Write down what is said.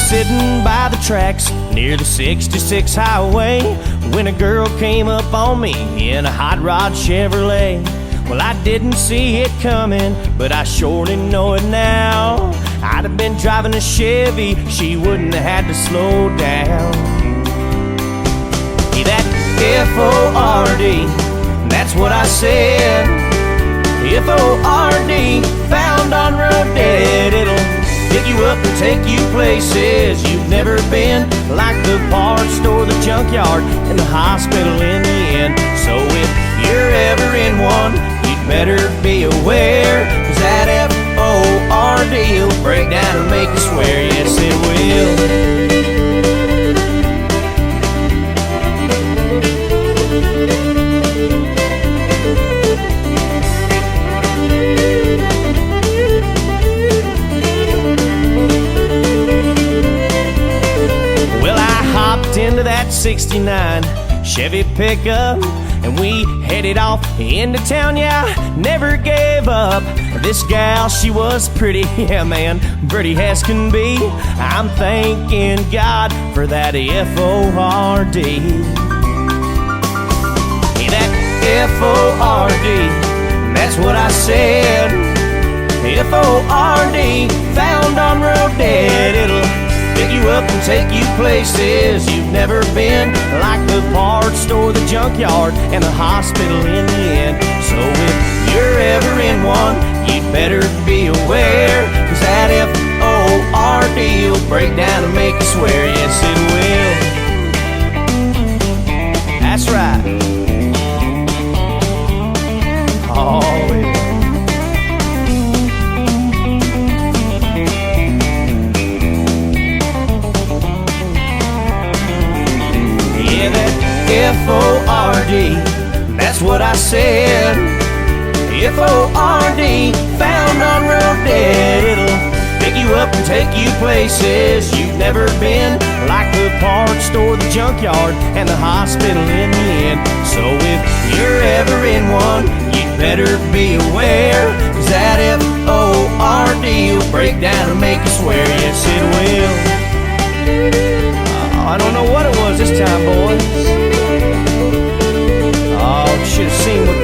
sitting by the tracks near the 66 highway when a girl came up on me in a hot rod Chevrolet. Well, I didn't see it coming, but I surely know it now. I'd have been driving a Chevy, she wouldn't have had to slow down. Yeah, that F-O-R-D, that's what I said. F-O-R-D, found on road dead. It'll pick you up and take you places you've never been, like the parts store, the junkyard, and the hospital in the end. So if you're ever in one, you'd better be aware, 'cause that F-O-R-D will break down and make you swear. Yes, it will. Into that 69 Chevy pickup, and we headed off into town. Yeah, never gave up. This gal, she was pretty, yeah man, pretty as can be. I'm thanking God for that F-O-R-D. Hey, that F-O-R-D, that's what I said. F-O-R-D, found on road dead. It'll pick you up and take you places you've never been, like the parts store, the junkyard, and the hospital in the end. So if you're ever in one, you'd better be aware, 'cause that F-O-R-D will break down and make you swear. Yes, it will. That's right. Oh, yeah. F-O-R-D, that's what I said. F-O-R-D, found on road dead. It'll pick you up and take you places you've never been, like the parts store, the junkyard, and the hospital in the end. So if you're ever in one, you'd better be aware, 'cause that F-O-R-D will break down and make you swear. Yes, it will. I don't know what it was this time, boys. Oh, you should have seen what